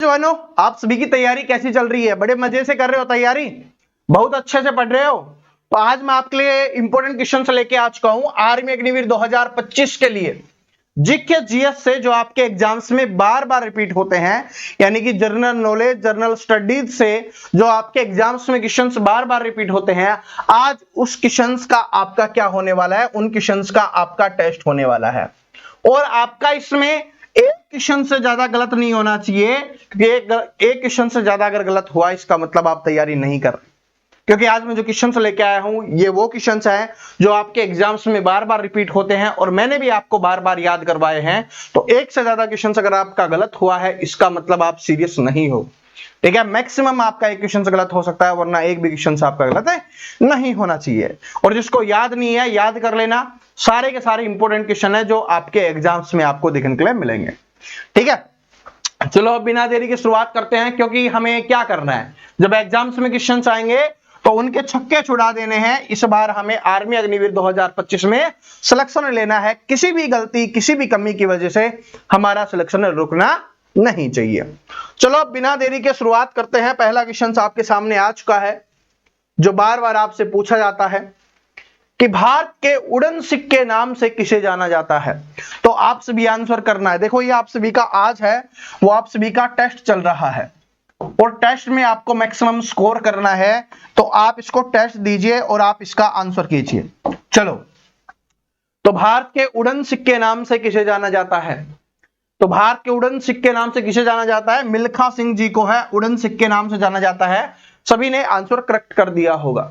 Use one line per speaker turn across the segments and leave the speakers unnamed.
जवानों, आप सभी की तैयारी कैसी चल रही है? बड़े मजे से कर रहे हो तैयारी, बहुत अच्छे से पढ़ रहे हो। तो आज मैं आपके लिए इंपॉर्टेंट क्वेश्चन लेके आ चुका हूं आर्मी अग्निवीर 2025 के लिए। जीके जीएस से जो आपके एग्जाम्स में बार बार रिपीट होते हैं, यानी कि जनरल नॉलेज, जनरल स्टडीज से जो आपके एग्जाम्स में क्वेश्चंस बार बार रिपीट होते हैं, आज उस क्वेश्चंस का आपका क्या होने वाला है, उन क्वेश्चंस का आपका टेस्ट होने वाला है। और आपका इसमें एक क्वेश्चन से ज्यादा गलत नहीं होना चाहिए, क्योंकि एक क्वेश्चन से ज्यादा अगर गलत हुआ इसका मतलब आप तैयारी नहीं कर रहे। क्योंकि आज मैं जो क्वेश्चंस लेके आया हूं ये वो क्वेश्चंस हैं जो आपके एग्जाम्स में बार बार रिपीट होते हैं और मैंने भी आपको बार बार याद करवाए हैं। तो एक से ज्यादा क्वेश्चंस अगर आपका गलत हुआ है इसका मतलब आप सीरियस नहीं हो। ठीक है, मैक्सिमम आपका एक क्वेश्चन से गलत हो सकता है, वरना एक भी क्वेश्चन से आपका गलत है नहीं होना चाहिए। और जिसको याद नहीं है याद कर लेना, सारे के सारे इंपॉर्टेंट क्वेश्चन है जो आपके एग्जाम्स में आपको देखने के लिए मिलेंगे। ठीक है, चलो बिना देरी के शुरुआत करते हैं, क्योंकि हमें क्या करना है, जब एग्जाम्स में क्वेश्चंस आएंगे तो उनके छक्के छुड़ा देने हैं। इस बार हमें आर्मी अग्निवीर 2025 में सिलेक्शन लेना है। किसी भी गलती, किसी भी कमी की वजह से हमारा सिलेक्शन रुकना नहीं चाहिए। चलो बिना देरी के शुरुआत करते हैं। पहला क्वेश्चन आपके सामने आ चुका है, जो बार बार आपसे पूछा जाता है कि भारत के उड़न सिक्के नाम से किसे जाना जाता है। तो आप सभी आंसर करना है। देखो ये आप सभी का आज है, वो आप सभी का टेस्ट चल रहा है और टेस्ट में आपको मैक्सिमम स्कोर करना है। तो आप इसको टेस्ट दीजिए और आप इसका आंसर कीजिए। चलो, तो भारत के उड़न सिक्के नाम से किसे जाना जाता है? तो भारत के उड़न सिक्के नाम से किसे जाना जाता है? मिल्खा सिंह जी को है उड़न सिक्के नाम से जाना जाता है। सभी ने आंसर करेक्ट कर दिया होगा।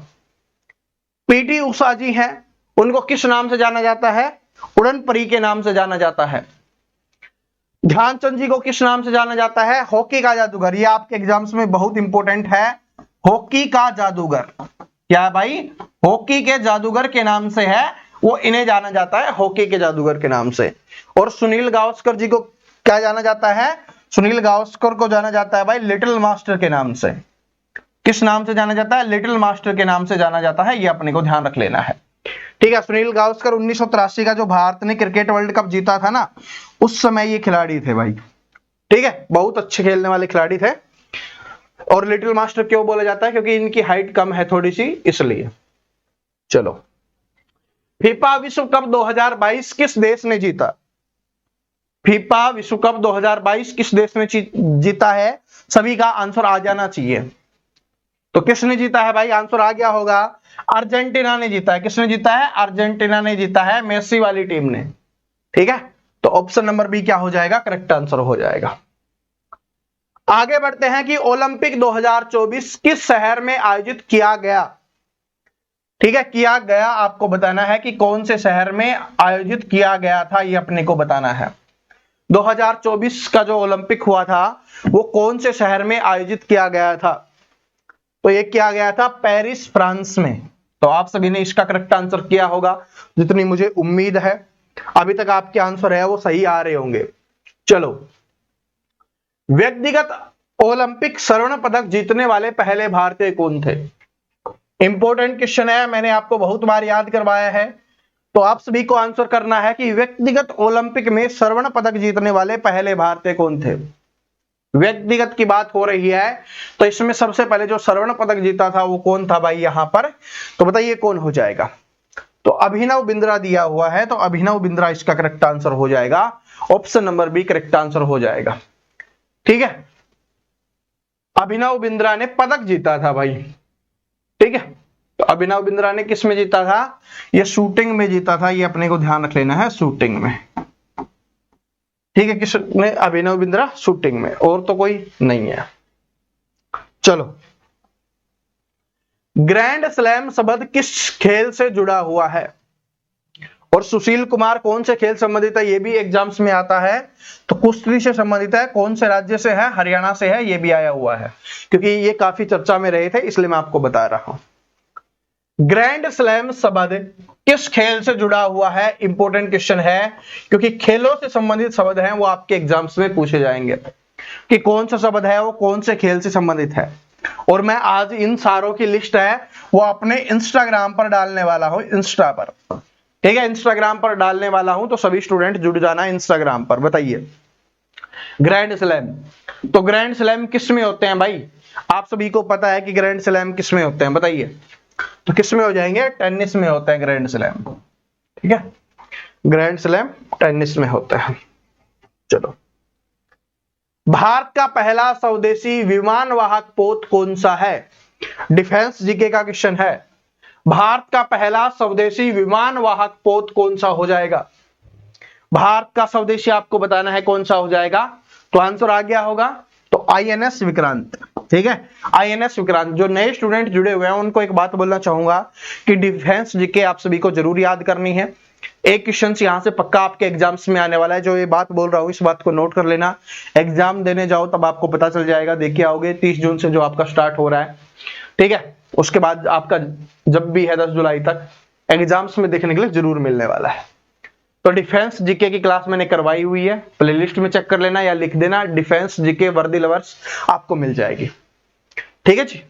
पीटी उषा जी हैं, उनको किस नाम से जाना जाता है? उड़न परी के नाम से जाना जाता है। ध्यानचंद जी को किस नाम से जाना जाता है? हॉकी का जादूगर। ये आपके एग्जाम्स में बहुत इंपॉर्टेंट है, हॉकी का जादूगर। क्या है भाई? हॉकी के जादूगर के नाम से है, वो इन्हें जाना जाता है हॉकी के जादूगर के नाम से। और सुनील गावस्कर जी को क्या जाना जाता है? सुनील गावस्कर को जाना जाता है भाई लिटिल मास्टर के नाम से। किस नाम से जाना जाता है? लिटिल मास्टर के नाम से जाना जाता है। ये अपने को ध्यान रख लेना है। ठीक है, सुनील गावस्कर 1983 का जो भारत ने क्रिकेट वर्ल्ड कप जीता था ना, उस समय ये खिलाड़ी थे भाई। ठीक है, बहुत अच्छे खेलने वाले खिलाड़ी थे। और लिटिल मास्टर क्यों बोला जाता है? क्योंकि इनकी हाइट कम है थोड़ी सी, इसलिए। चलो, फीफा विश्व कप 2022 किस देश ने जीता? फीफा विश्व कप 2022 किस देश ने जीता है? सभी का आंसर आ जाना चाहिए। तो किसने जीता है भाई? आंसर आ गया होगा। अर्जेंटीना ने जीता है। किसने जीता है? अर्जेंटीना ने जीता है, मेसी वाली टीम ने। ठीक है, तो ऑप्शन नंबर बी क्या हो जाएगा? करेक्ट आंसर हो जाएगा। आगे बढ़ते हैं कि ओलंपिक 2024 किस शहर में आयोजित किया गया? ठीक है, किया गया आपको बताना है कि कौन से शहर में आयोजित किया गया था, ये अपने को बताना है। 2024 का जो ओलंपिक हुआ था वो कौन से शहर में आयोजित किया गया था? तो ये किया गया था पेरिस, फ्रांस में। तो आप सभी ने इसका करेक्ट आंसर किया होगा, जितनी मुझे उम्मीद है। अभी तक आपके आंसर है वो सही आ रहे होंगे। चलो, व्यक्तिगत ओलंपिक स्वर्ण पदक जीतने वाले पहले भारतीय कौन थे? इंपॉर्टेंट क्वेश्चन है, मैंने आपको बहुत बार याद करवाया है। तो आप सभी को आंसर करना है कि व्यक्तिगत ओलंपिक में स्वर्ण पदक जीतने वाले पहले भारतीय कौन थे। व्यक्तिगत की बात हो रही है, तो इसमें सबसे पहले जो स्वर्ण पदक जीता था वो कौन था भाई यहां पर? तो बताइए कौन हो जाएगा? तो अभिनव बिंद्रा दिया हुआ है, तो अभिनव बिंद्रा इसका करेक्ट आंसर हो जाएगा। Option number B correct answer हो जाएगा। ठीक है, अभिनव बिंद्रा ने पदक जीता था भाई। ठीक है, तो अभिनव बिंद्रा ने किस में जीता था? ये शूटिंग में जीता था, ये अपने को ध्यान रख लेना है, शूटिंग में। ठीक है, किसने? अभिनव बिंद्रा शूटिंग में, और तो कोई नहीं है। चलो, ग्रैंड स्लैम शब्द किस खेल से जुड़ा हुआ है? और सुशील कुमार कौन से खेल संबंधित है? ये भी एग्जाम्स में आता है। तो कुश्ती से संबंधित है। कौन से राज्य से है? हरियाणा से है, ये भी आया हुआ है, क्योंकि ये काफी चर्चा में रहे थे, इसलिए मैं आपको बता रहा हूं। ग्रैंड स्लैम शब्द किस खेल से जुड़ा हुआ है? इंपॉर्टेंट क्वेश्चन है, क्योंकि खेलों से संबंधित शब्द हैं वो आपके एग्जाम्स में पूछे जाएंगे कि कौन सा शब्द है वो कौन से खेल से संबंधित है। और मैं आज इन सारों की लिस्ट है वो अपने इंस्टाग्राम पर डालने वाला हूं, इंस्टा पर। ठीक है, इंस्टाग्राम पर डालने वाला हूं, तो सभी स्टूडेंट जुड़ जाना इंस्टाग्राम पर। बताइए, ग्रैंड स्लैम तो ग्रैंड स्लैम किस में होते हैं भाई? आप सभी को पता है कि ग्रैंड स्लैम किस में होते हैं, बताइए। तो किस में हो जाएंगे? टेनिस में होते हैं ग्रैंड स्लैम, ठीक है। ग्रैंड स्लैम टेनिस में होते हैं। चलो, भारत का पहला स्वदेशी विमान वाहक पोत कौन सा है? डिफेंस जीके का क्वेश्चन है। भारत का पहला स्वदेशी विमान वाहक पोत कौन सा हो जाएगा? भारत का स्वदेशी आपको बताना है कौन सा हो जाएगा। तो आंसर आ गया होगा, तो आईएनएस विक्रांत, ठीक है। आईएनएस विक्रांत। जो नए स्टूडेंट जुड़े हुए हैं उनको एक बात बोलना चाहूंगा कि डिफेंस जीके आप सभी को जरूर याद करनी है। एक क्वेश्चन यहां से पक्का आपके एग्जाम्स में आने वाला है। जो ये बात बोल रहा हूं इस बात को नोट कर लेना, एग्जाम देने जाओ तब आपको पता चल जाएगा। देखिए आओगे 30 जून से जो आपका स्टार्ट हो रहा है, ठीक है। उसके बाद आपका जब भी है 10 जुलाई तक एग्जाम्स में देखने के लिए जरूर मिलने वाला है। तो डिफेंस जीके की क्लास मैंने करवाई हुई है, प्लेलिस्ट में चेक कर लेना या लिख देना डिफेंस जीके वर्दी लवर्स, आपको मिल जाएगी, ठीक है जी।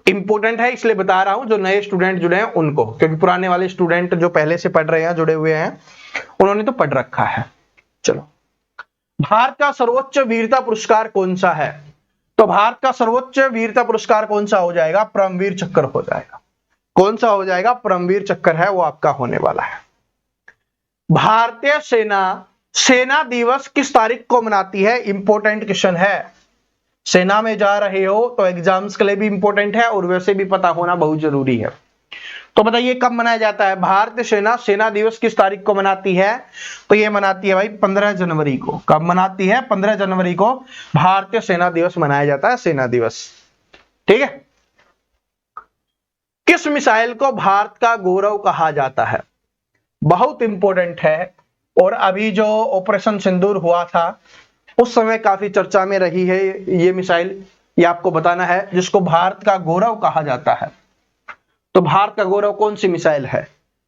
इंपॉर्टेंट है इसलिए बता रहा हूं जो नए स्टूडेंट जुड़े हैं उनको, क्योंकि पुराने वाले स्टूडेंट जो पहले से पढ़ रहे हैं, जुड़े हुए हैं, उन्होंने तो पढ़ रखा है। चलो, भारत का सर्वोच्च वीरता पुरस्कार कौन सा है? तो भारत का सर्वोच्च वीरता पुरस्कार कौन सा हो जाएगा? परमवीर चक्र हो जाएगा। कौन सा हो जाएगा? परमवीर चक्र है वो आपका होने वाला है। भारतीय सेना सेना दिवस किस तारीख को मनाती है? इंपॉर्टेंट क्वेश्चन है। सेना में जा रहे हो तो एग्जाम्स के लिए भी इंपॉर्टेंट है और वैसे भी पता होना बहुत जरूरी है। तो बताइए कब मनाया जाता है? भारतीय सेना सेना दिवस किस तारीख को मनाती है? तो ये मनाती है भाई 15 जनवरी को। कब मनाती है? 15 जनवरी को भारतीय सेना दिवस मनाया जाता है, सेना दिवस, ठीक है। किस मिसाइल को भारत का गौरव कहा जाता है? बहुत इंपॉर्टेंट है, और अभी जो ऑपरेशन सिंदूर हुआ था उस समय काफी चर्चा में रही है ये मिसाइल। ये आपको बताना है जिसको भारत का गौरव कहा जाता है। तो भारत का गौरव कौन सी मिसाइल है?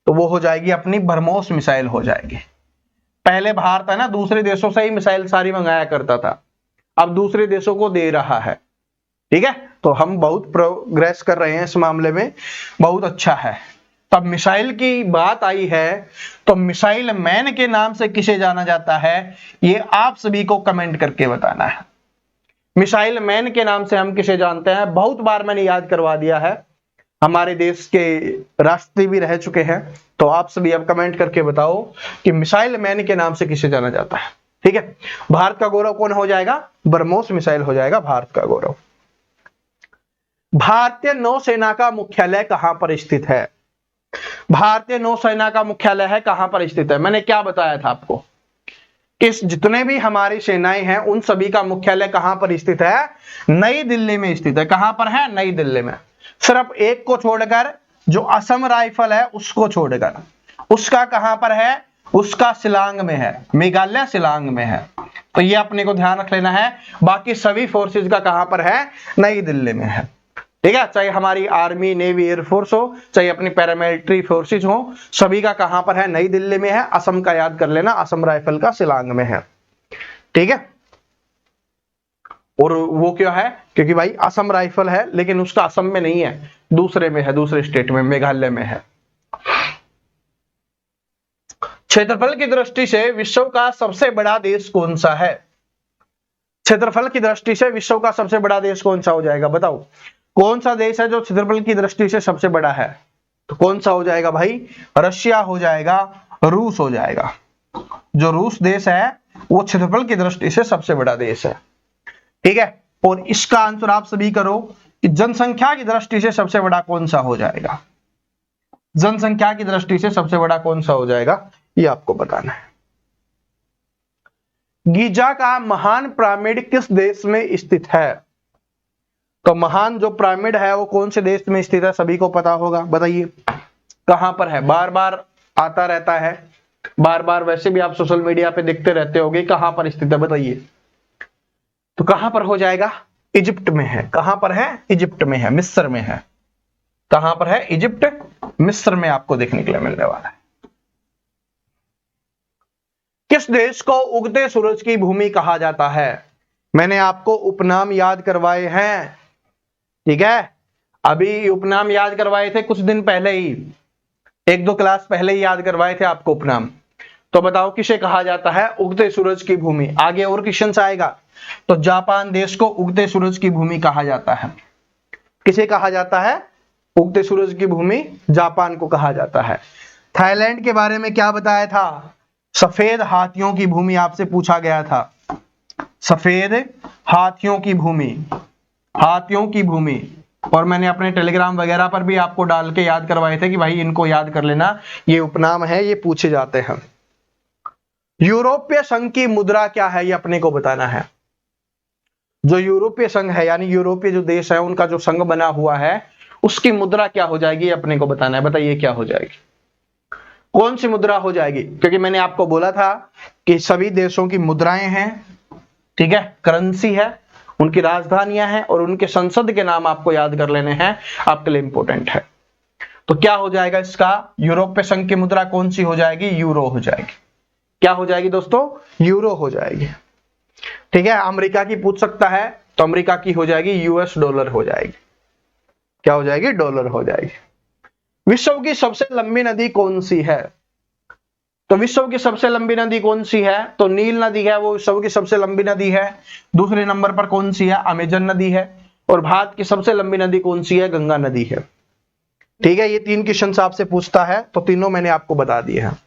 तो वो हो जाएगी अपनी ब्रह्मोस मिसाइल हो जाएगी। पहले भारत है ना दूसरे देशों से ही मिसाइल सारी मंगाया करता था, अब दूसरे देशों को दे रहा है, ठीक है। तो हम बहुत प्रोग्रेस कर रहे हैं इस मामले में, बहुत अच्छा है। तब मिसाइल की बात आई है तो मिसाइल मैन के नाम से किसे जाना जाता है? ये आप सभी को कमेंट करके बताना है। मिसाइल मैन के नाम से हम किसे जानते हैं? बहुत बार मैंने याद करवा दिया है, हमारे देश के राष्ट्रपति भी रह चुके हैं। तो आप सभी अब कमेंट करके बताओ कि मिसाइल मैन के नाम से किसे जाना जाता है, ठीक है। भारत का गौरव कौन हो जाएगा? ब्रह्मोस मिसाइल हो जाएगा भारत का गौरव। भारतीय नौसेना का मुख्यालय कहां पर स्थित है? भारतीय नौसेना का मुख्यालय है कहां पर स्थित है? मैंने क्या बताया था आपको कि जितने भी हमारी सेनाएं हैं उन सभी का मुख्यालय कहां पर स्थित है? नई दिल्ली में स्थित है। कहां पर है? नई दिल्ली में। सिर्फ एक को छोड़कर, जो असम राइफल है उसको छोड़कर, उसका कहां पर है? उसका शिलांग में है, मेघालय शिलांग में है। तो ये अपने को ध्यान रख लेना है। बाकी सभी फोर्सेज का कहां पर है? नई दिल्ली में है, ठीक है। चाहे हमारी आर्मी, नेवी, एयरफोर्स हो, चाहे अपनी पैरामिलिट्री फोर्सेज हो, सभी का कहां पर है? नई दिल्ली में है। असम का याद कर लेना, असम राइफल का शिलांग में है, ठीक है। और वो क्यों है? क्योंकि भाई असम राइफल है लेकिन उसका असम में नहीं है, दूसरे में है, दूसरे स्टेट में, मेघालय में है। क्षेत्रफल की दृष्टि से विश्व का सबसे बड़ा देश कौन सा है? क्षेत्रफल की दृष्टि से विश्व का सबसे बड़ा देश कौन सा हो जाएगा? बताओ कौन सा देश है जो क्षेत्रफल की दृष्टि से सबसे बड़ा है? तो कौन सा हो जाएगा भाई? रशिया हो जाएगा, रूस हो जाएगा। जो रूस देश है वो क्षेत्रफल की दृष्टि से सबसे बड़ा देश है, ठीक है। और इसका आंसर आप सभी करो कि जनसंख्या की दृष्टि से सबसे बड़ा कौन सा हो जाएगा? जनसंख्या की दृष्टि से सबसे बड़ा कौन सा हो जाएगा ये आपको बताना है। गीजा का महान पिरामिड किस देश में स्थित है? तो महान जो पिरामिड है वो कौन से देश में स्थित है? सभी को पता होगा, बताइए कहां पर है? बार बार आता रहता है, बार बार वैसे भी आप सोशल मीडिया पे देखते रहते होगे, कहां पर स्थित है बताइए। तो कहां पर हो जाएगा? इजिप्ट में है। कहां पर है? इजिप्ट में है, मिस्र में है। कहां पर है? इजिप्ट, मिस्र में आपको देखने के लिए मिलने वाला है। किस देश को उगते सूरज की भूमि कहा जाता है? मैंने आपको उपनाम याद करवाए हैं, ठीक है। अभी उपनाम याद करवाए थे कुछ दिन पहले ही, 1-2 क्लास पहले ही याद करवाए थे आपको उपनाम। तो बताओ किसे कहा जाता है? उगते सूरज की भूमि। आगे और क्वेश्चन आएगा, तो जापान देश को उगते सूरज की भूमि कहा जाता है। किसे कहा जाता है? उगते सूरज की भूमि जापान को कहा जाता है। थाईलैंड के बारे में क्या बताया था? सफेद हाथियों की भूमि आपसे पूछा गया था। सफेद हाथियों की भूमि, हाथियों की भूमि। और मैंने अपने टेलीग्राम वगैरह पर भी आपको डाल के याद करवाए थे कि भाई इनको याद कर लेना, ये उपनाम है, ये पूछे जाते हैं। यूरोपीय संघ की मुद्रा क्या है, ये अपने को बताना है। जो यूरोपीय संघ है यानी यूरोपीय जो देश है उनका जो संघ बना हुआ है उसकी मुद्रा क्या हो जाएगी, अपने को बताना है। बताइए क्या हो जाएगी, कौन सी मुद्रा हो जाएगी? क्योंकि मैंने आपको बोला था कि सभी देशों की मुद्राएं हैं, ठीक है, करेंसी है, उनकी राजधानियां हैं और उनके संसद के नाम आपको याद कर लेने हैं, आपके लिए इंपॉर्टेंट है। तो क्या हो जाएगा इसका? यूरोपीय संघ की मुद्रा कौन सी हो जाएगी? यूरो हो जाएगी। क्या हो जाएगी दोस्तों? यूरो हो जाएगी। ठीक है, अमेरिका की पूछ सकता है तो अमेरिका की हो जाएगी यूएस डॉलर हो जाएगी। क्या हो जाएगी? डॉलर हो जाएगी। विश्व की सबसे लंबी नदी कौन सी है? तो विश्व की सबसे लंबी नदी कौन सी है? तो नील नदी है, वो विश्व की सबसे लंबी नदी है। दूसरे नंबर पर कौन सी है? अमेजन नदी है। और भारत की सबसे लंबी नदी कौन सी है? गंगा नदी है। ठीक है, ये 3 क्वेश्चन आपसे पूछता है तो तीनों मैंने आपको बता दिए हैं।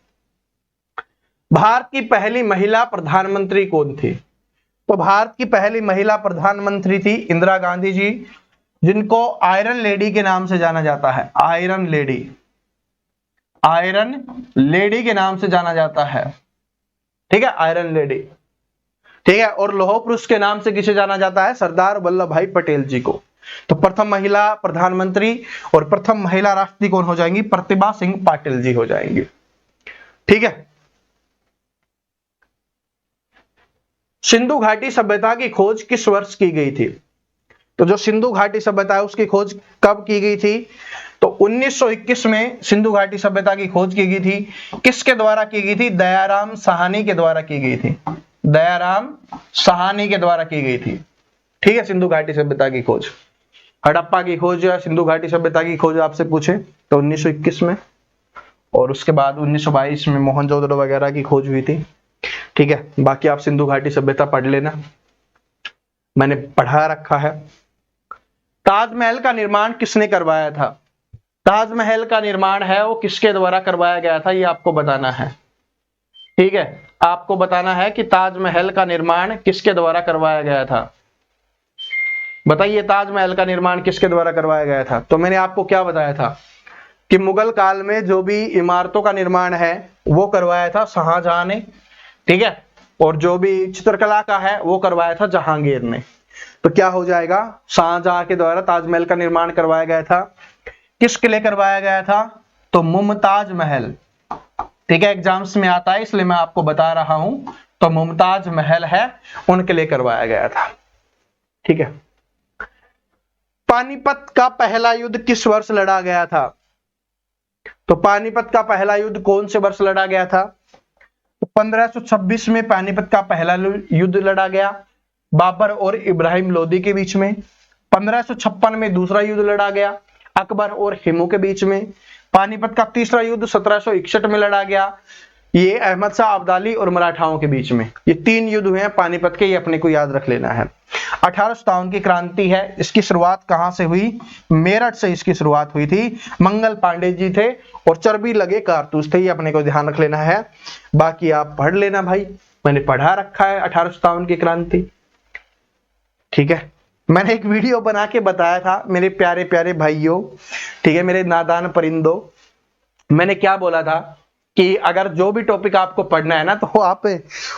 भारत की पहली महिला प्रधानमंत्री कौन थी? तो भारत की पहली महिला प्रधानमंत्री थी इंदिरा गांधी जी, जिनको आयरन लेडी के नाम से जाना जाता है। आयरन लेडी, आयरन लेडी के नाम से जाना जाता है। ठीक है, आयरन लेडी। ठीक है, और लौह पुरुष के नाम से किसे जाना जाता है? सरदार वल्लभ भाई पटेल जी को। तो प्रथम महिला प्रधानमंत्री और प्रथम महिला राष्ट्रपति कौन हो जाएंगी? प्रतिभा सिंह पाटिल जी हो जाएंगी। ठीक है, सिंधु घाटी सभ्यता की खोज किस वर्ष की गई थी? तो जो सिंधु घाटी सभ्यता है उसकी खोज कब की गई थी? तो 1921 में सिंधु घाटी सभ्यता की खोज की गई थी। किसके द्वारा की गई थी? दयाराम साहनी के द्वारा की गई थी। दयाराम साहनी के द्वारा की गई थी। ठीक है, सिंधु घाटी सभ्यता की खोज, हड़प्पा की खोज या सिंधु घाटी सभ्यता की खोज आपसे पूछे तो 1921 में, और उसके बाद 1922 में मोहनजोदड़ो वगैरह की खोज हुई थी। ठीक है, बाकी आप सिंधु घाटी सभ्यता पढ़ लेना, मैंने पढ़ा रखा है। ताजमहल का निर्माण किसने करवाया था? ताजमहल का निर्माण है वो किसके द्वारा करवाया गया था, ये आपको बताना है। ठीक है, आपको बताना है कि ताजमहल का निर्माण किसके द्वारा करवाया गया था। बताइए ताजमहल का निर्माण किसके द्वारा करवाया गया था? तो मैंने आपको क्या बताया था कि मुगल काल में जो भी इमारतों का निर्माण है वो करवाया था शाहजहां ने। ठीक है, और जो भी चित्रकला का है वो करवाया था जहांगीर ने। तो क्या हो जाएगा? शाहजहां के द्वारा ताजमहल का निर्माण करवाया गया था। किसके लिए करवाया गया था? तो मुमताज महल। ठीक है, एग्जाम्स में आता है इसलिए मैं आपको बता रहा हूं। तो मुमताज महल है, उनके लिए करवाया गया था। ठीक है, पानीपत का पहला युद्ध किस वर्ष लड़ा गया था? तो पानीपत का पहला युद्ध कौन से वर्ष लड़ा गया था? तो 1526 में पानीपत का पहला युद्ध लड़ा गया बाबर और इब्राहिम लोदी के बीच में। 1556 में दूसरा युद्ध लड़ा गया अकबर और हिमू के बीच में। पानीपत का तीसरा युद्ध 1761 में लड़ा गया, ये अहमद शाह अब्दाली और मराठाओं के बीच में। ये 3 युद्ध हुए हैं पानीपत के, ये अपने को याद रख लेना है। 1857 की क्रांति है, इसकी शुरुआत कहां से हुई? मेरठ से इसकी शुरुआत हुई थी। मंगल पांडे जी थे और चर्बी लगे कारतूस थे, ये अपने को ध्यान रख लेना है। बाकी आप पढ़ लेना भाई, मैंने पढ़ा रखा है 1857 की क्रांति। ठीक है, मैंने एक वीडियो बना के बताया था मेरे प्यारे प्यारे भाइयों, ठीक है, मेरे नादान परिंदों। मैंने क्या बोला था कि अगर जो भी टॉपिक आपको पढ़ना है ना तो आप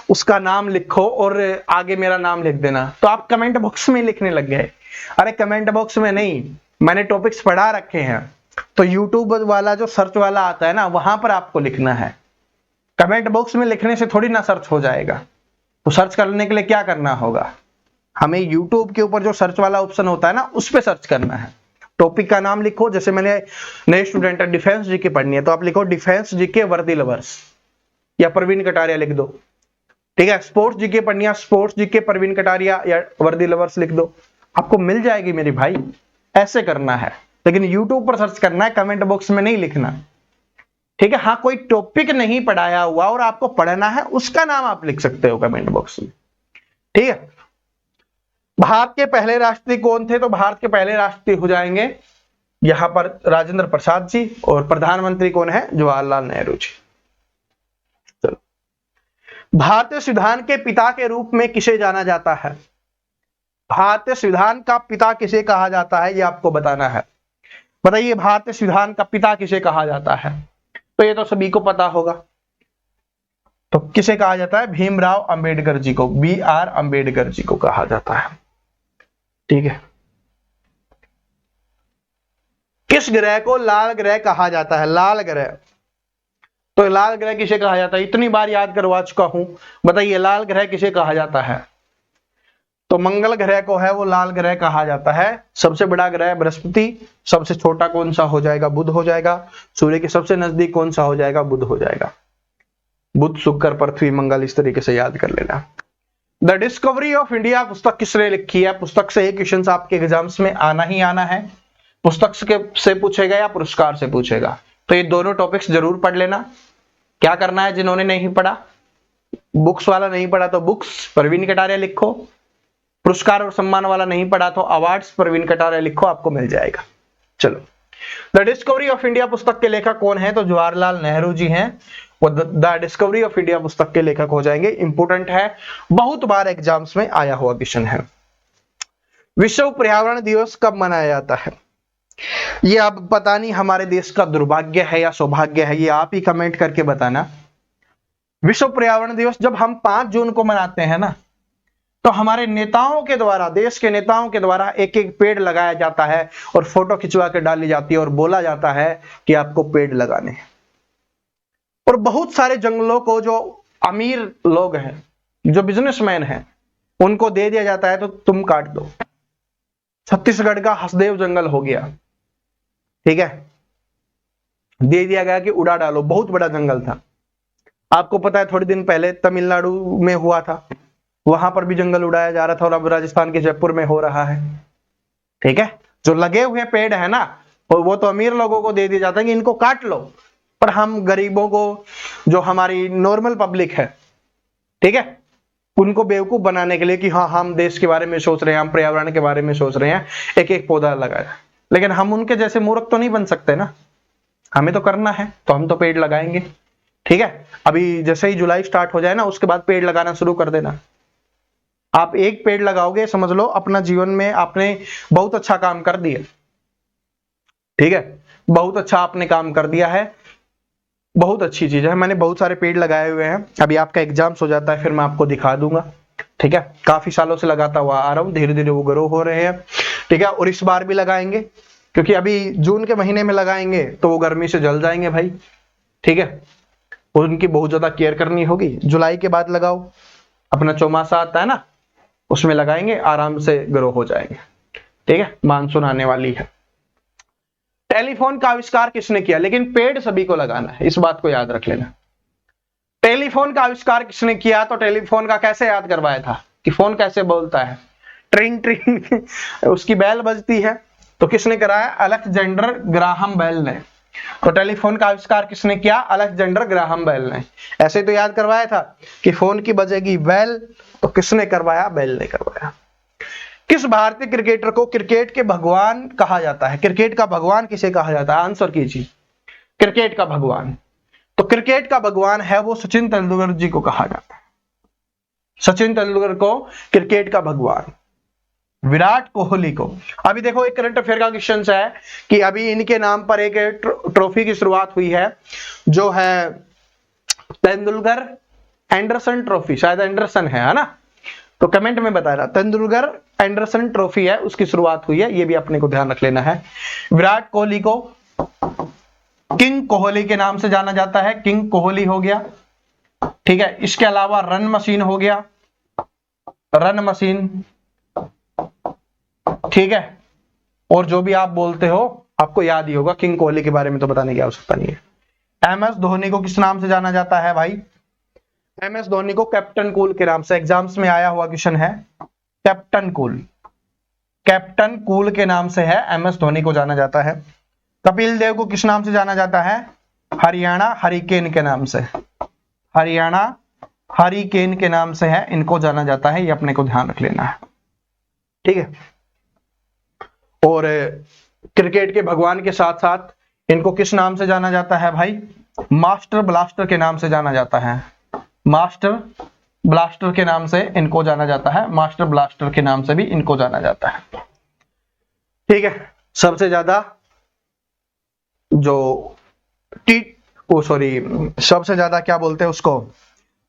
उसका नाम लिखो और आगे मेरा नाम लिख देना। तो आप कमेंट बॉक्स में लिखने लग गए। अरे कमेंट बॉक्स में नहीं, मैंने टॉपिक्स पढ़ा रखे हैं। तो यूट्यूब वाला जो सर्च वाला आता है ना, वहां पर आपको लिखना है। कमेंट बॉक्स में लिखने से थोड़ी ना सर्च हो जाएगा। तो सर्च करने के लिए क्या करना होगा? हमें यूट्यूब के ऊपर जो सर्च वाला ऑप्शन होता है ना, उस पर सर्च करना है। टॉपिक का नाम लिखो, जैसे मैंने नए स्टूडेंट है डिफेंस जीके पढ़नी है तो आप लिखो डिफेंस जीके वर्दी लवर्स या प्रवीण कटारिया लिख दो। ठीक है, स्पोर्ट्स जीके पढ़नी है, स्पोर्ट्स जीके प्रवीण कटारिया या वर्दी लवर्स लिख दो, आपको मिल जाएगी मेरे भाई। ऐसे करना है, लेकिन यूट्यूब पर सर्च करना है, कमेंट बॉक्स में नहीं लिखना। ठीक है, हाँ कोई टॉपिक नहीं पढ़ाया हुआ और आपको पढ़ना है उसका नाम आप लिख सकते हो कमेंट बॉक्स में। ठीक है, भारत के पहले राष्ट्रपति कौन थे? तो भारत के पहले राष्ट्रपति हो जाएंगे यहां पर राजेंद्र प्रसाद जी, और प्रधानमंत्री कौन है? जवाहरलाल नेहरू जी। चलो, भारतीय संविधान के पिता के रूप में किसे जाना जाता है? भारतीय संविधान का पिता किसे कहा जाता है, ये आपको बताना है। बताइए, भारतीय संविधान का पिता किसे कहा जाता है? तो ये तो सभी को पता होगा। तो किसे कहा जाता है? भीमराव अंबेडकर जी को, BR अंबेडकर जी को कहा जाता है। ठीक है। किस ग्रह को लाल ग्रह कहा जाता है? लाल ग्रह। तो लाल ग्रह किसे कहा जाता है? इतनी बार याद करवा चुका हूं, बताइए लाल ग्रह किसे कहा जाता है? तो मंगल ग्रह को है वो लाल ग्रह कहा जाता है। सबसे बड़ा ग्रह बृहस्पति, सबसे छोटा कौन सा हो जाएगा? बुध हो जाएगा। सूर्य के सबसे नजदीक कौन सा हो जाएगा? बुध हो जाएगा। बुध, शुक्र, पृथ्वी, मंगल, इस तरीके से याद कर लेना। द डिस्कवरी ऑफ इंडिया पुस्तक किसने लिखी है? पुस्तक से ये क्वेश्चन आपके एग्जाम्स में आना ही आना है। पुस्तक से पूछेगा या पुरस्कार से पूछेगा, तो ये दोनों टॉपिक्स जरूर पढ़ लेना। क्या करना है जिन्होंने नहीं पढ़ा, बुक्स वाला नहीं पढ़ा तो बुक्स प्रवीण कटारिया लिखो, पुरस्कार और सम्मान वाला नहीं पढ़ा तो अवार्ड्स प्रवीण कटारिया लिखो, आपको मिल जाएगा। चलो, द डिस्कवरी ऑफ इंडिया पुस्तक के लेखक कौन है? तो जवाहरलाल नेहरू जी हैं। वो द डिस्कवरी ऑफ इंडिया पुस्तक के लेखक हो जाएंगे। इंपोर्टेंट है, बहुत बार एग्जाम्स में आया हुआ क्वेश्चन है। विश्व पर्यावरण दिवस कब मनाया जाता है? ये अब पता नहीं हमारे देश का दुर्भाग्य है या सौभाग्य है, ये आप ही कमेंट करके बताना। विश्व पर्यावरण दिवस जब हम 5 जून को मनाते हैं ना, तो हमारे नेताओं के द्वारा, देश के नेताओं के द्वारा एक एक पेड़ लगाया जाता है और फोटो खिंचवा के डाली जाती है और बोला जाता है कि आपको पेड़ लगाने हैं। और बहुत सारे जंगलों को जो अमीर लोग हैं, जो बिजनेसमैन हैं, उनको दे दिया जाता है तो तुम काट दो। छत्तीसगढ़ का हसदेव जंगल हो गया, ठीक है, दे दिया गया कि उड़ा डालो। बहुत बड़ा जंगल था। आपको पता है थोड़े दिन पहले तमिलनाडु में हुआ था, वहां पर भी जंगल उड़ाया जा रहा था और अब राजस्थान के जयपुर में हो रहा है। ठीक है, जो लगे हुए पेड़ है ना, वो तो अमीर लोगों को दे दिया जाता है कि इनको काट लो, पर हम गरीबों को, जो हमारी नॉर्मल पब्लिक है, ठीक है, उनको बेवकूफ बनाने के लिए कि हाँ हम देश के बारे में सोच रहे हैं, हम पर्यावरण के बारे में सोच रहे हैं, एक एक पौधा लगाया। लेकिन हम उनके जैसे मूर्ख तो नहीं बन सकते ना, हमें तो करना है तो हम तो पेड़ लगाएंगे। ठीक है, अभी जैसे ही जुलाई स्टार्ट हो जाए ना, उसके बाद पेड़ लगाना शुरू कर देना। आप एक पेड़ लगाओगे, समझ लो अपना जीवन में आपने बहुत अच्छा काम कर दिया। ठीक है, बहुत अच्छा आपने काम कर दिया है, बहुत अच्छी चीज है। मैंने बहुत सारे पेड़ लगाए हुए हैं, अभी आपका एग्जाम्स हो जाता है फिर मैं आपको दिखा दूंगा। ठीक है, काफी सालों से लगाता हुआ आ रहा हूं, धीरे धीरे वो ग्रो हो रहे हैं। ठीक है, और इस बार भी लगाएंगे, क्योंकि अभी जून के महीने में लगाएंगे तो वो गर्मी से जल जाएंगे भाई। ठीक है, उनकी बहुत ज्यादा केयर करनी होगी। जुलाई के बाद लगाओ, अपना चौमासा आता है ना, उसमें लगाएंगे, आराम से ग्रो हो जाएंगे। ठीक है, मानसून आने वाली है। टेलीफोन का आविष्कार किसने किया? लेकिन पेड़ सभी को लगाना है, इस बात को याद रख लेना। टेलीफोन का आविष्कार किसने किया? तो टेलीफोन का कैसे याद करवाया था कि फोन कैसे बोलता है? ट्रिंग ट्रिंग उसकी बेल बजती है, तो किसने कराया? अलेक्जेंडर ग्राहम बेल ने। तो टेलीफोन का आविष्कार किसने किया? अलेक्जेंडर ग्राहम बेल ने। ऐसे तो याद करवाया था कि फोन की बजेगी बेल, तो किसने करवाया? बेल ने करवाया। किस भारतीय क्रिकेटर को क्रिकेट के भगवान कहा जाता है? क्रिकेट का भगवान किसे कहा जाता है? आंसर कीजिए। क्रिकेट का भगवान, तो क्रिकेट का भगवान है वो सचिन तेंदुलकर जी को कहा जाता है। सचिन तेंदुलकर को क्रिकेट का भगवान। विराट कोहली को, अभी देखो एक करंट अफेयर का क्वेश्चन है कि अभी इनके नाम पर एक ट्रॉफी की शुरुआत हुई है, जो है तेंदुलकर एंडरसन ट्रॉफी, शायद एंडरसन है ना, तो कमेंट में बताना। तेंदुलकर एंडरसन ट्रॉफी है, उसकी शुरुआत हुई है, ये भी अपने को ध्यान रख लेना है। विराट कोहली को किंग कोहली के नाम से जाना जाता है, किंग कोहली हो गया। ठीक है, इसके अलावा रन मशीन हो गया, रन मशीन। ठीक है, और जो भी आप बोलते हो आपको याद ही होगा, किंग कोहली के बारे में तो बताने की आवश्यकता नहीं है। MS धोनी को किस नाम से जाना जाता है भाई? MS धोनी को कैप्टन कूल के नाम से, एग्जाम्स में आया हुआ क्वेश्चन है, कैप्टन कूल। कैप्टन कूल के नाम से है MS धोनी को जाना जाता है। कपिल देव को किस नाम से जाना जाता है? हरियाणा हरिकेन के नाम से, हरियाणा हरिकेन के नाम से है, इनको जाना जाता है, ये अपने को ध्यान रख लेना है। ठीक है। और क्रिकेट के भगवान के साथ साथ इनको किस नाम से जाना जाता है भाई? मास्टर ब्लास्टर के नाम से जाना जाता है। मास्टर ब्लास्टर के नाम से इनको जाना जाता है। मास्टर ब्लास्टर के नाम से भी इनको जाना जाता है। ठीक है। सबसे ज्यादा जो सबसे ज्यादा क्या बोलते हैं उसको,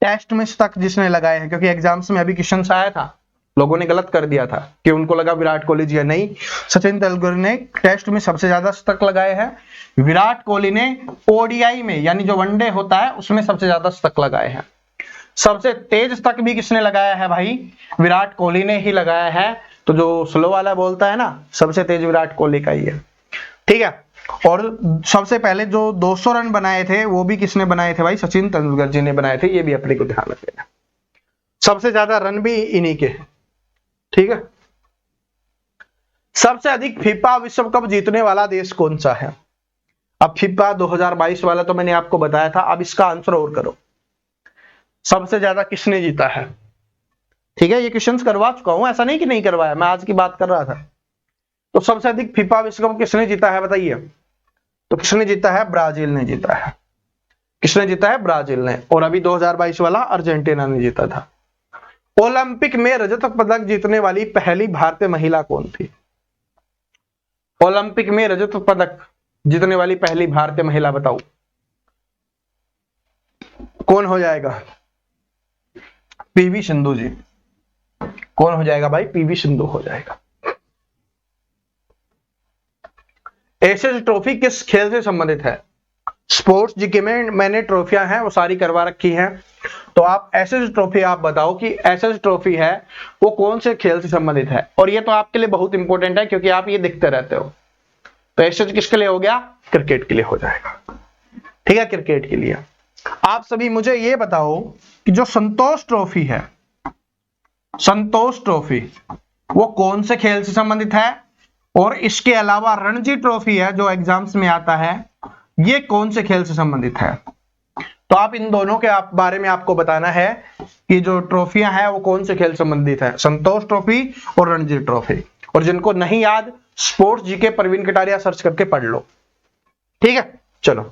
टेस्ट में शतक जिसने लगाए हैं, क्योंकि एग्जाम्स में अभी क्वेश्चन आया था, लोगों ने गलत कर दिया था कि उनको लगा विराट कोहली जी है। नहीं, सचिन तेंदुलकर ने टेस्ट में सबसे ज्यादा शतक लगाए हैं। विराट कोहली ने ओडीआई में, यानी जो वनडे होता है उसमें सबसे ज्यादा शतक लगाए हैं। सबसे तेज शतक भी किसने लगाया है भाई? विराट कोहली ने ही लगाया है। तो जो स्लो वाला बोलता है ना, सबसे तेज विराट कोहली का ही है। ठीक है। और सबसे पहले जो 200 रन बनाए थे वो भी किसने बनाए थे भाई? सचिन तेंदुलकर जी ने बनाए थे। ये भी अपने को ध्यान रखना। सबसे ज्यादा रन भी इन्हीं के। ठीक है। सबसे अधिक फीफा विश्व कप जीतने वाला देश कौन सा है? अब फीफा 2022 वाला तो मैंने आपको बताया था, अब इसका आंसर और करो। सबसे ज्यादा किसने जीता है? ठीक है, ये क्वेश्चंस करवा चुका हूं, ऐसा नहीं कि नहीं करवाया, मैं आज की बात कर रहा था। तो सबसे अधिक फीफा विश्व कप किसने जीता है बताइए? तो किसने जीता है? ब्राजील ने जीता है। किसने जीता है? ब्राजील ने। और अभी 2022 वाला अर्जेंटीना ने जीता था। ओलंपिक में रजत पदक जीतने वाली पहली भारतीय महिला कौन थी? ओलंपिक में रजत पदक जीतने वाली पहली भारतीय महिला बताओ कौन हो जाएगा? पीवी सिंधु जी। कौन हो जाएगा भाई? पीवी सिंधु हो जाएगा। एशेज ट्रॉफी किस खेल से संबंधित है? स्पोर्ट्स जीके में मैंने ट्रॉफियां हैं वो सारी करवा रखी हैं, तो आप एशेज ट्रॉफी आप बताओ कि एशेज ट्रॉफी है वो कौन से खेल से संबंधित है। और ये तो आपके लिए बहुत इंपॉर्टेंट है क्योंकि आप ये दिखते रहते हो। तो एशेज किसके लिए हो गया? क्रिकेट के लिए हो जाएगा। ठीक है, क्रिकेट के लिए। आप सभी मुझे ये बताओ कि जो संतोष ट्रॉफी है, संतोष ट्रॉफी वो कौन से खेल से संबंधित है? और इसके अलावा रणजी ट्रॉफी है जो एग्जाम्स में आता है, ये कौन से खेल से संबंधित है? तो आप इन दोनों के बारे में आपको बताना है कि जो ट्रॉफियां हैं वो कौन से खेल संबंधित है, संतोष ट्रॉफी और रणजी ट्रॉफी। और जिनको नहीं याद, sports GK Praveen Kataria search करके पढ़ लो। ठीक है, चलो।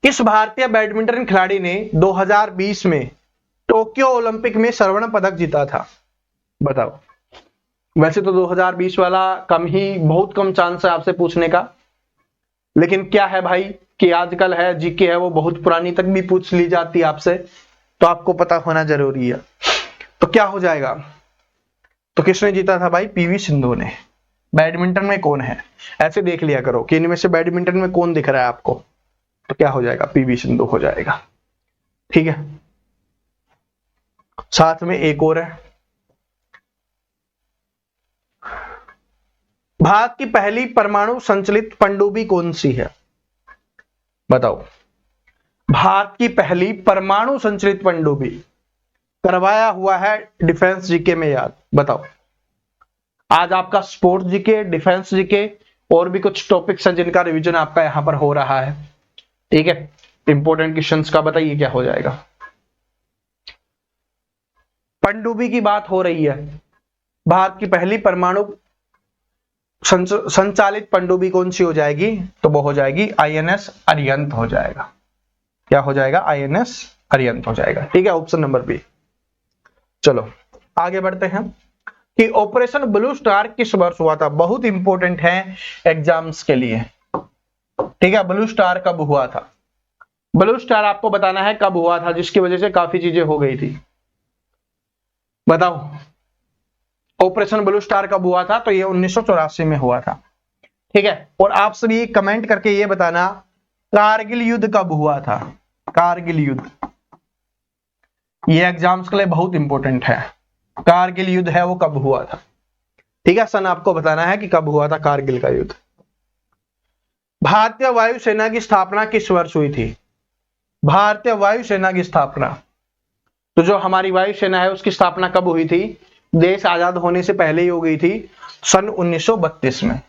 किस भारतीय बैडमिंटन खिलाड़ी ने 2020 में टोक्यो ओलंपिक में स्वर्ण पदक जीता था? बताओ। वैसे तो 2020 वाला बहुत कम चांस है आपसे पूछने का, लेकिन क्या है भाई कि आजकल है जीके है वो बहुत पुरानी तक भी पूछ ली जाती है आपसे, तो आपको पता होना जरूरी है। तो क्या हो जाएगा? तो किसने जीता था भाई? पीवी सिंधु ने। बैडमिंटन में कौन है ऐसे देख लिया करो कि इनमें से बैडमिंटन में कौन दिख रहा है आपको, तो क्या हो जाएगा? पीवी सिंधु हो जाएगा। ठीक है, साथ में एक और है। भारत की पहली परमाणु संचालित पनडुब्बी कौन सी है? बताओ। भारत की पहली परमाणु संचालित पनडुब्बी करवाया हुआ है डिफेंस जीके में, याद। बताओ। आज आपका स्पोर्ट्स जीके, डिफेंस जीके और भी कुछ टॉपिक्स हैं जिनका रिवीजन आपका यहां पर हो रहा है। ठीक है, इंपॉर्टेंट क्वेश्चंस का बताइए क्या हो जाएगा। पनडुब्बी की बात हो रही है। भारत की पहली परमाणु संचालित पनडुब्बी कौन सी हो जाएगी? तो वो हो जाएगी आईएनएस अरिहंत हो जाएगा। क्या हो जाएगा? आईएनएस अरिहंत हो जाएगा। ठीक है, ऑप्शन नंबर बी। चलो आगे बढ़ते हैं कि ऑपरेशन ब्लू स्टार किस वर्ष हुआ था? बहुत इंपॉर्टेंट है एग्जाम्स के लिए। ठीक है, ब्लू स्टार कब हुआ था? ब्लू स्टार आपको बताना है कब हुआ था, जिसकी वजह से काफी चीजें हो गई थी। बताओ, ऑपरेशन ब्लू स्टार कब हुआ था? तो ये 1984 में हुआ था। ठीक है, और आप सभी कमेंट करके ये बताना कारगिल युद्ध कब हुआ था? कारगिल युद्ध, ये एग्जाम्स के लिए बहुत इंपॉर्टेंट है। कारगिल युद्ध है वो कब हुआ था? ठीक है, सन आपको बताना है कि कब हुआ था कारगिल का युद्ध। भारतीय वायुसेना की स्थापना किस वर्ष हुई थी? भारतीय वायुसेना की स्थापना, तो जो हमारी वायुसेना है उसकी स्थापना कब हुई थी? देश आजाद होने से पहले ही हो गई थी, सन 1932 में।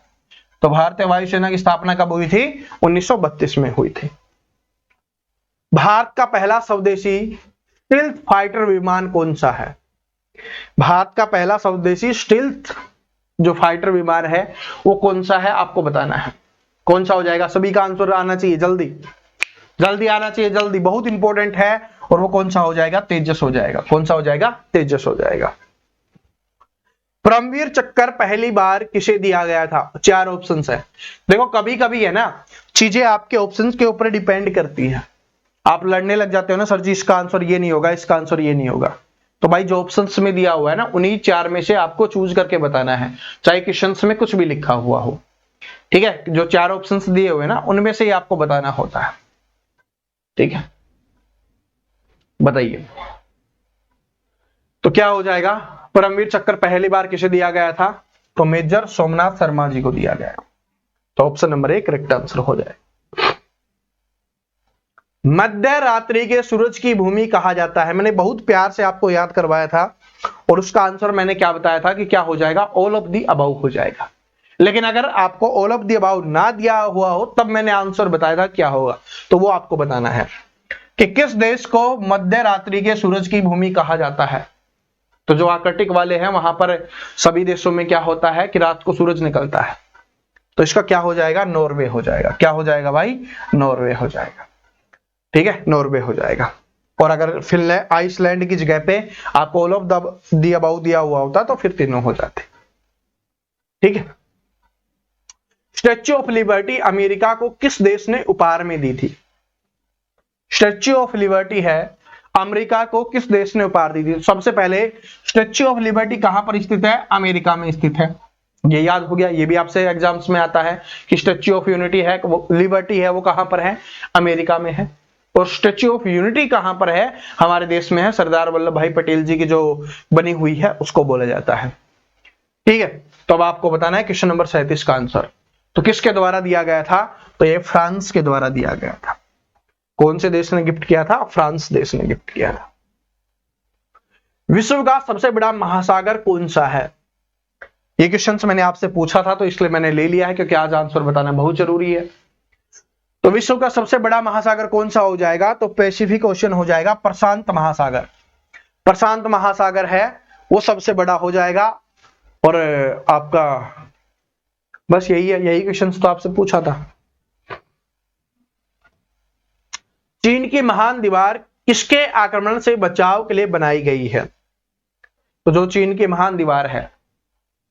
तो भारतीय वायुसेना की स्थापना कब हुई थी? 1932 में हुई थी। भारत का पहला स्वदेशी स्टील्थ फाइटर विमान कौन सा है? भारत का पहला स्वदेशी स्टील्थ जो फाइटर विमान है वो कौन सा है, आपको बताना है। कौन सा हो जाएगा, सभी का आंसर आना चाहिए, जल्दी जल्दी आना चाहिए, जल्दी, बहुत इंपॉर्टेंट है। और वो कौन सा हो जाएगा, तेजस हो जाएगा। कौन सा हो जाएगा, तेजस हो जाएगा। परमवीर चक्र पहली बार किसे दिया गया था, 4 ऑप्शंस है। देखो कभी कभी है ना चीजें आपके ऑप्शंस के ऊपर डिपेंड करती हैं, आप लड़ने लग जाते हो ना, सर जी इसका आंसर ये नहीं होगा, इसका आंसर ये नहीं होगा। तो भाई जो ऑप्शंस में दिया हुआ है ना उन्हीं 4 में से आपको चूज करके बताना है, चाहे क्वेश्चंस में कुछ भी लिखा हुआ हो, ठीक है। जो 4 ऑप्शंस दिए हुए ना उनमें से ही आपको बताना होता है, ठीक है। बताइए तो क्या हो जाएगा, परमवीर चक्र पहली बार किसे दिया गया था, तो मेजर सोमनाथ शर्मा जी को दिया गया। तो ऑप्शन नंबर 1 करेक्ट आंसर हो जाएगा। मध्य रात्रि के सूरज की भूमि कहा जाता है, मैंने बहुत प्यार से आपको याद करवाया था और उसका आंसर मैंने क्या बताया था कि क्या हो जाएगा, ऑल ऑफ दी अबाउ हो जाएगा। लेकिन अगर आपको ऑल ऑफ दी अबाउ ना दिया हुआ हो तब मैंने आंसर बताया था क्या होगा, तो वो आपको बताना है कि किस देश को मध्य रात्रि के सूरज की भूमि कहा जाता है। तो जो आर्कटिक वाले हैं वहां पर सभी देशों में क्या होता है कि रात को सूरज निकलता है, तो इसका क्या हो जाएगा, नॉर्वे हो जाएगा। क्या हो जाएगा भाई, नॉर्वे हो जाएगा, ठीक है, नॉर्वे हो जाएगा। और अगर फिनलैंड आइसलैंड की जगह पे आपको ऑल ऑफ दी अबाउ दिया हुआ होता तो फिर तीनों हो जाते, ठीक है। स्टैच्यू ऑफ लिबर्टी अमेरिका को किस देश ने उपहार में दी थी, स्टैच्यू ऑफ लिबर्टी है अमेरिका को किस देश ने उपहार दी थी। सबसे पहले स्टैच्यू ऑफ लिबर्टी कहां पर स्थित है, अमेरिका में स्थित है, ये याद हो गया। ये भी आपसे एग्जाम्स में आता है कि स्टैच्यू ऑफ यूनिटी है, लिबर्टी है, वो कहां पर है, अमेरिका में है। और स्टैच्यू ऑफ यूनिटी कहां पर है, हमारे देश में है, सरदार वल्लभ भाई पटेल जी की जो बनी हुई है उसको बोला जाता है, ठीक है। तो अब आपको बताना है क्वेश्चन नंबर 37 का आंसर। तो किसके द्वारा दिया गया था, तो ये फ्रांस के द्वारा दिया गया था। कौन से देश ने गिफ्ट किया था, फ्रांस देश ने गिफ्ट किया था। विश्व का सबसे बड़ा महासागर कौन सा है, ये क्वेश्चन मैंने आपसे पूछा था तो इसलिए मैंने ले लिया है क्योंकि आज आंसर बताना बहुत जरूरी है। तो विश्व का सबसे बड़ा महासागर कौन सा हो जाएगा, तो पैसिफिक ओशन हो जाएगा, प्रशांत महासागर। प्रशांत महासागर है वो सबसे बड़ा हो जाएगा। और आपका बस यही है, यही क्वेश्चन तो आपसे पूछा था। चीन की महान दीवार किसके आक्रमण से बचाव के लिए बनाई गई है, तो जो चीन की महान दीवार है,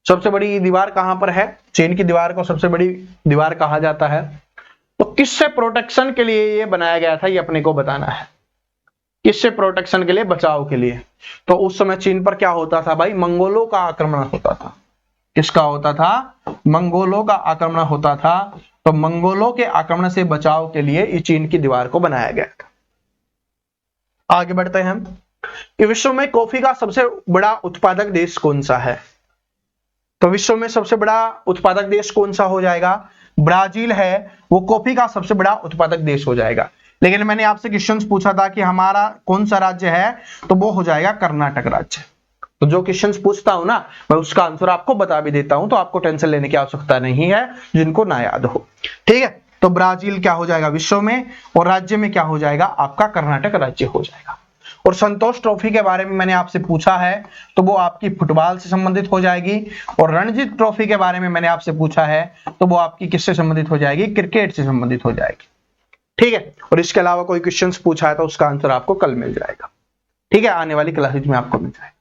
सबसे बड़ी दीवार कहां पर है, चीन की दीवार को सबसे बड़ी दीवार कहा जाता है। तो किससे प्रोटेक्शन के लिए ये बनाया गया था, ये अपने को बताना है, किससे प्रोटेक्शन के लिए, बचाव के लिए। तो उस समय चीन पर क्या होता था भाई, मंगोलों का आक्रमण होता था। किसका होता था, मंगोलों का आक्रमण होता था। तो मंगोलों के आक्रमण से बचाव के लिए इस चीन की दीवार को बनाया गया था। आगे बढ़ते हैं हम कि विश्व में कॉफी का सबसे बड़ा उत्पादक देश कौन सा है। तो विश्व में सबसे बड़ा उत्पादक देश कौन सा हो जाएगा, ब्राजील है, वो कॉफी का सबसे बड़ा उत्पादक देश हो जाएगा। लेकिन मैंने आपसे क्वेश्चन पूछा था कि हमारा कौन सा राज्य है, तो वो हो जाएगा कर्नाटक राज्य। तो जो क्वेश्चंस पूछता हूं ना मैं उसका आंसर आपको बता भी देता हूं, तो आपको टेंशन लेने की आवश्यकता नहीं है जिनको ना याद हो, ठीक है। तो ब्राजील क्या हो जाएगा विश्व में, और राज्य में क्या हो जाएगा आपका कर्नाटक राज्य हो जाएगा। और संतोष ट्रॉफी के बारे में मैंने आपसे पूछा है तो वो आपकी फुटबॉल से संबंधित हो जाएगी। और रणजी ट्रॉफी के बारे में मैंने आपसे पूछा है तो वो आपकी किससे संबंधित हो जाएगी, क्रिकेट से संबंधित हो जाएगी, ठीक है। और इसके अलावा कोई क्वेश्चंस पूछा है तो उसका आंसर आपको कल मिल जाएगा, ठीक है, आने वाली क्लासेज में आपको मिल जाएगा।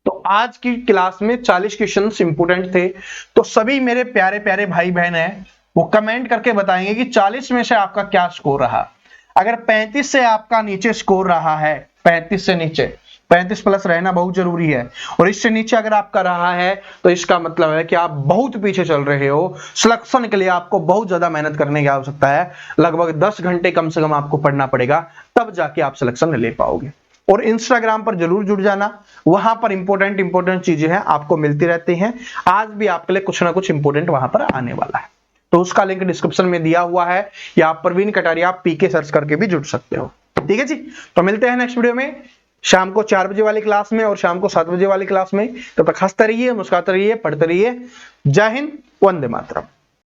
तो आज की क्लास में 40 क्वेश्चंस इंपोर्टेंट थे। तो सभी मेरे प्यारे प्यारे भाई बहन हैं वो कमेंट करके बताएंगे कि 40 में से आपका क्या स्कोर रहा। अगर 35 से आपका नीचे स्कोर रहा है, 35 से नीचे, 35 प्लस रहना बहुत जरूरी है, और इससे नीचे अगर आपका रहा है तो इसका मतलब है कि आप बहुत पीछे चल रहे हो। सिलेक्शन के लिए आपको बहुत ज्यादा मेहनत करने की आवश्यकता है, लगभग 10 घंटे कम से कम आपको पढ़ना पड़ेगा, तब जाके आप सिलेक्शन ले पाओगे। और इंस्टाग्राम पर जरूर जुड़ जाना, वहां पर इंपॉर्टेंट चीजें हैं आपको मिलती रहती हैं। आज भी आपके लिए कुछ ना कुछ इंपॉर्टेंट वहां पर आने वाला है, तो उसका लिंक डिस्क्रिप्शन में दिया हुआ है, या आप प्रवीण कटारिया पीके सर्च करके भी जुड़ सकते हो, ठीक है जी। तो मिलते हैं नेक्स्ट वीडियो में शाम को 4 बजे वाली क्लास में और शाम को 7 बजे वाली क्लास में। तब तक हंसते रहिए, मुस्कुराते रहिए, पढ़ते रहिए। जय हिंद, वंदे मातरम।